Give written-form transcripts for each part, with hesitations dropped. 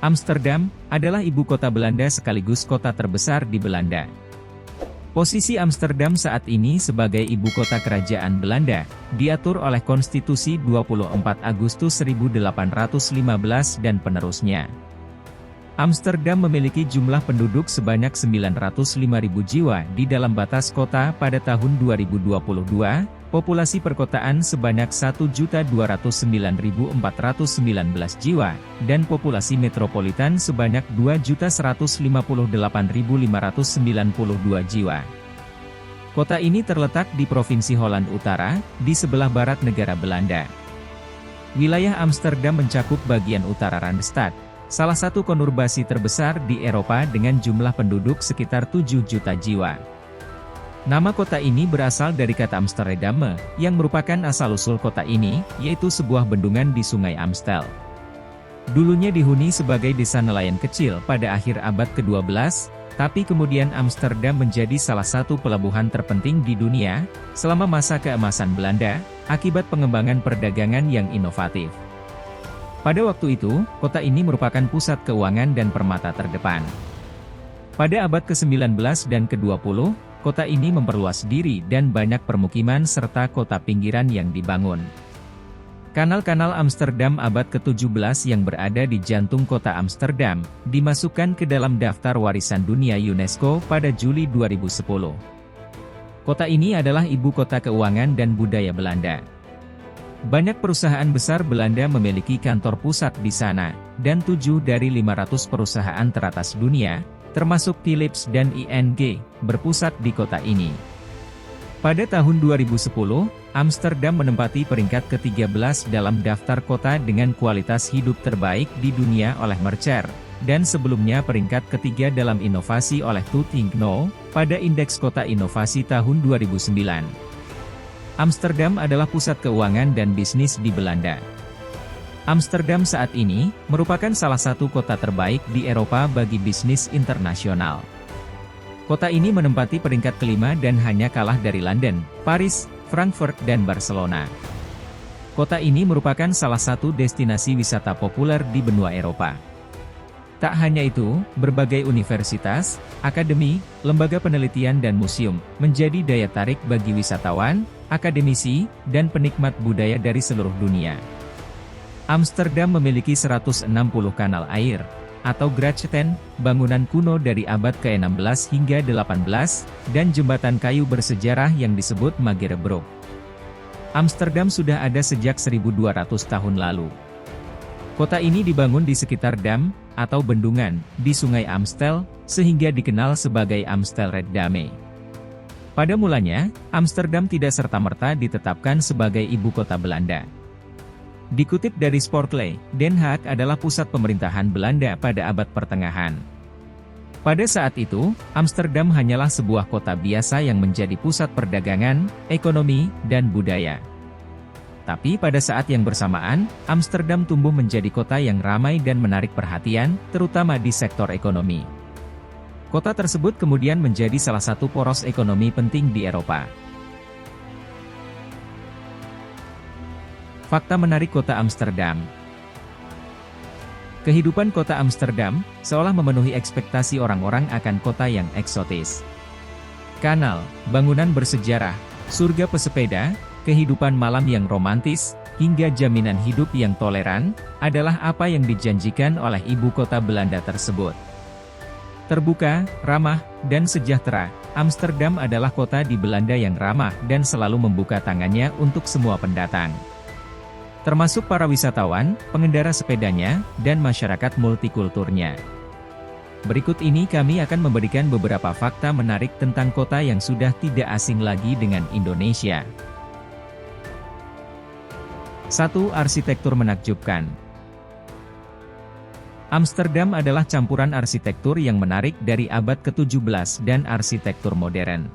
Amsterdam adalah ibu kota Belanda sekaligus kota terbesar di Belanda. Posisi Amsterdam saat ini sebagai ibu kota kerajaan Belanda, diatur oleh Konstitusi 24 Agustus 1815 dan penerusnya. Amsterdam memiliki jumlah penduduk sebanyak 905.000 jiwa di dalam batas kota pada tahun 2022, populasi perkotaan sebanyak 1.209.419 jiwa, dan populasi metropolitan sebanyak 2.158.592 jiwa. Kota ini terletak di Provinsi Holland Utara, di sebelah barat negara Belanda. Wilayah Amsterdam mencakup bagian utara Randstad, salah satu konurbasi terbesar di Eropa dengan jumlah penduduk sekitar 7 juta jiwa. Nama kota ini berasal dari kata Amsterdam, yang merupakan asal-usul kota ini, yaitu sebuah bendungan di Sungai Amstel. Dulunya dihuni sebagai desa nelayan kecil pada akhir abad ke-12, tapi kemudian Amsterdam menjadi salah satu pelabuhan terpenting di dunia, selama masa keemasan Belanda, akibat pengembangan perdagangan yang inovatif. Pada waktu itu, kota ini merupakan pusat keuangan dan permata terdepan. Pada abad ke-19 dan ke-20, kota ini memperluas diri dan banyak permukiman serta kota pinggiran yang dibangun. Kanal-kanal Amsterdam abad ke-17 yang berada di jantung kota Amsterdam, dimasukkan ke dalam daftar warisan dunia UNESCO pada Juli 2010. Kota ini adalah ibu kota keuangan dan budaya Belanda. Banyak perusahaan besar Belanda memiliki kantor pusat di sana, dan 7 dari 500 perusahaan teratas dunia, termasuk Philips dan ING, berpusat di kota ini. Pada tahun 2010, Amsterdam menempati peringkat ke-13 dalam daftar kota dengan kualitas hidup terbaik di dunia oleh Mercer, dan sebelumnya peringkat ketiga dalam inovasi oleh To Think Now, pada Indeks Kota Inovasi tahun 2009. Amsterdam adalah pusat keuangan dan bisnis di Belanda. Amsterdam saat ini, merupakan salah satu kota terbaik di Eropa bagi bisnis internasional. Kota ini menempati peringkat kelima dan hanya kalah dari London, Paris, Frankfurt dan Barcelona. Kota ini merupakan salah satu destinasi wisata populer di benua Eropa. Tak hanya itu, berbagai universitas, akademi, lembaga penelitian dan museum, menjadi daya tarik bagi wisatawan, akademisi, dan penikmat budaya dari seluruh dunia. Amsterdam memiliki 160 kanal air, atau grachten, bangunan kuno dari abad ke-16 hingga 18, dan jembatan kayu bersejarah yang disebut Magerebroek. Amsterdam sudah ada sejak 1200 tahun lalu. Kota ini dibangun di sekitar dam, atau bendungan, di Sungai Amstel, sehingga dikenal sebagai Amstelreddame. Pada mulanya, Amsterdam tidak serta-merta ditetapkan sebagai ibu kota Belanda. Dikutip dari Sportley, Den Haag adalah pusat pemerintahan Belanda pada abad pertengahan. Pada saat itu, Amsterdam hanyalah sebuah kota biasa yang menjadi pusat perdagangan, ekonomi, dan budaya. Tapi pada saat yang bersamaan, Amsterdam tumbuh menjadi kota yang ramai dan menarik perhatian, terutama di sektor ekonomi. Kota tersebut kemudian menjadi salah satu poros ekonomi penting di Eropa. Fakta menarik kota Amsterdam. Kehidupan kota Amsterdam, seolah memenuhi ekspektasi orang-orang akan kota yang eksotis. Kanal, bangunan bersejarah, surga pesepeda, kehidupan malam yang romantis, hingga jaminan hidup yang toleran, adalah apa yang dijanjikan oleh ibu kota Belanda tersebut. Terbuka, ramah, dan sejahtera, Amsterdam adalah kota di Belanda yang ramah dan selalu membuka tangannya untuk semua pendatang, termasuk para wisatawan, pengendara sepedanya, dan masyarakat multikulturnya. Berikut ini kami akan memberikan beberapa fakta menarik tentang kota yang sudah tidak asing lagi dengan Indonesia. 1. Arsitektur menakjubkan. Amsterdam adalah campuran arsitektur yang menarik dari abad ke-17 dan arsitektur modern.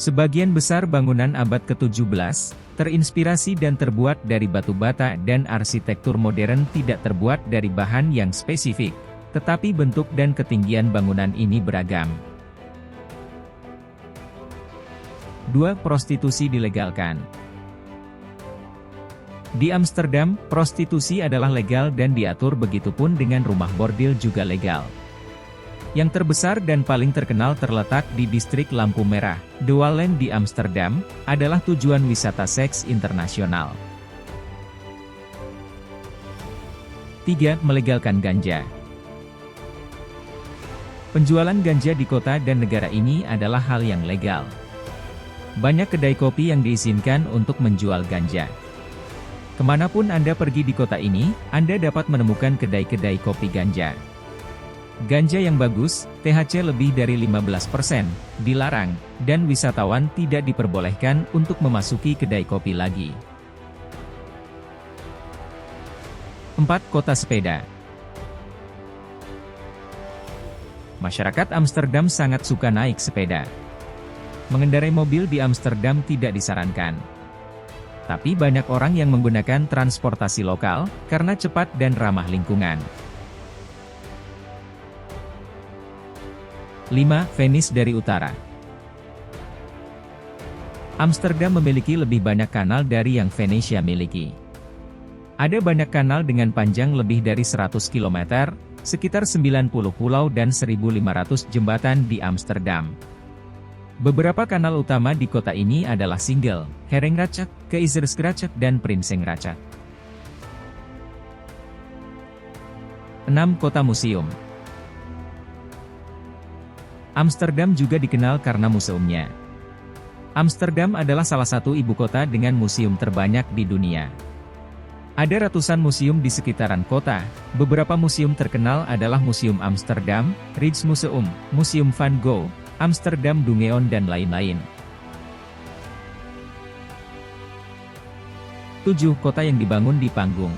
Sebagian besar bangunan abad ke-17, terinspirasi dan terbuat dari batu bata, dan arsitektur modern tidak terbuat dari bahan yang spesifik, tetapi bentuk dan ketinggian bangunan ini beragam. 2. Prostitusi dilegalkan. Di Amsterdam, prostitusi adalah legal dan diatur, begitupun dengan rumah bordil juga legal. Yang terbesar dan paling terkenal terletak di distrik lampu merah, De Wallen di Amsterdam, adalah tujuan wisata seks internasional. 3. Melegalkan ganja. Penjualan ganja di kota dan negara ini adalah hal yang legal. Banyak kedai kopi yang diizinkan untuk menjual ganja. Kemanapun Anda pergi di kota ini, Anda dapat menemukan kedai-kedai kopi ganja. Ganja yang bagus, THC lebih dari 15%, dilarang, dan wisatawan tidak diperbolehkan untuk memasuki kedai kopi lagi. 4. Kota sepeda. Masyarakat Amsterdam sangat suka naik sepeda. Mengendarai mobil di Amsterdam tidak disarankan. Tapi banyak orang yang menggunakan transportasi lokal, karena cepat dan ramah lingkungan. 5. Venice dari utara. Amsterdam memiliki lebih banyak kanal dari yang Venesia miliki. Ada banyak kanal dengan panjang lebih dari 100 km, sekitar 90 pulau dan 1.500 jembatan di Amsterdam. Beberapa kanal utama di kota ini adalah Single, Herengracht, Keizersgracht, dan Prinsengracht. 6. Kota museum. Amsterdam juga dikenal karena museumnya. Amsterdam adalah salah satu ibu kota dengan museum terbanyak di dunia. Ada ratusan museum di sekitaran kota. Beberapa museum terkenal adalah Museum Amsterdam, Rijksmuseum, Museum Van Gogh, Amsterdam Dungeon, dan lain-lain. 7. Kota yang dibangun di panggung.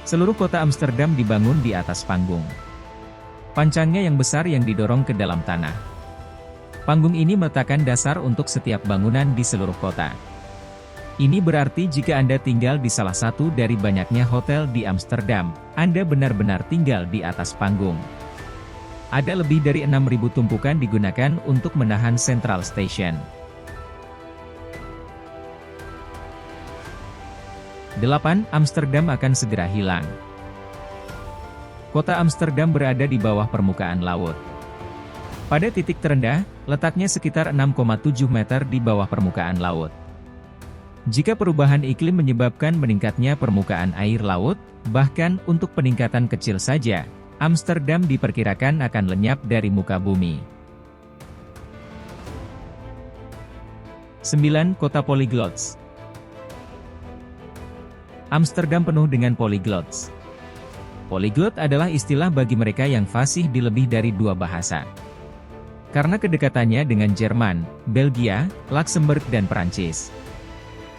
Seluruh kota Amsterdam dibangun di atas panggung. Pancangnya yang besar yang didorong ke dalam tanah. Panggung ini meletakkan dasar untuk setiap bangunan di seluruh kota. Ini berarti jika Anda tinggal di salah satu dari banyaknya hotel di Amsterdam, Anda benar-benar tinggal di atas panggung. Ada lebih dari 6.000 tumpukan digunakan untuk menahan Central Station. 8. Amsterdam akan segera hilang. Kota Amsterdam berada di bawah permukaan laut. Pada titik terendah, letaknya sekitar 6,7 meter di bawah permukaan laut. Jika perubahan iklim menyebabkan meningkatnya permukaan air laut, bahkan untuk peningkatan kecil saja, Amsterdam diperkirakan akan lenyap dari muka bumi. 9. Kota Polyglots. Amsterdam penuh dengan polyglots. Polyglot adalah istilah bagi mereka yang fasih di lebih dari 2 bahasa. Karena kedekatannya dengan Jerman, Belgia, Luxembourg, dan Perancis.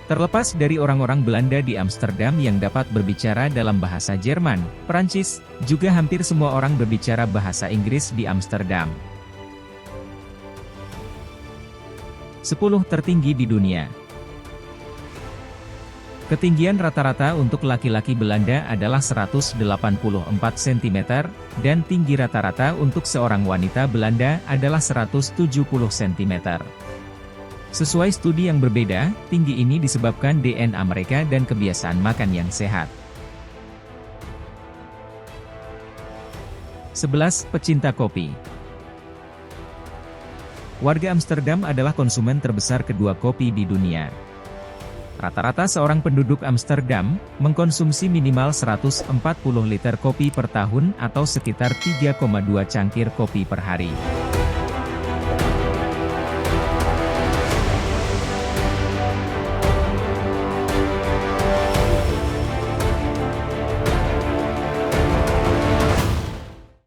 Terlepas dari orang-orang Belanda di Amsterdam yang dapat berbicara dalam bahasa Jerman, Perancis, juga hampir semua orang berbicara bahasa Inggris di Amsterdam. 10 tertinggi di dunia. Ketinggian rata-rata untuk laki-laki Belanda adalah 184 cm, dan tinggi rata-rata untuk seorang wanita Belanda adalah 170 cm. Sesuai studi yang berbeda, tinggi ini disebabkan DNA mereka dan kebiasaan makan yang sehat. 11. Pecinta kopi. Warga Amsterdam adalah konsumen terbesar kedua kopi di dunia. Rata-rata seorang penduduk Amsterdam mengkonsumsi minimal 140 liter kopi per tahun atau sekitar 3,2 cangkir kopi per hari.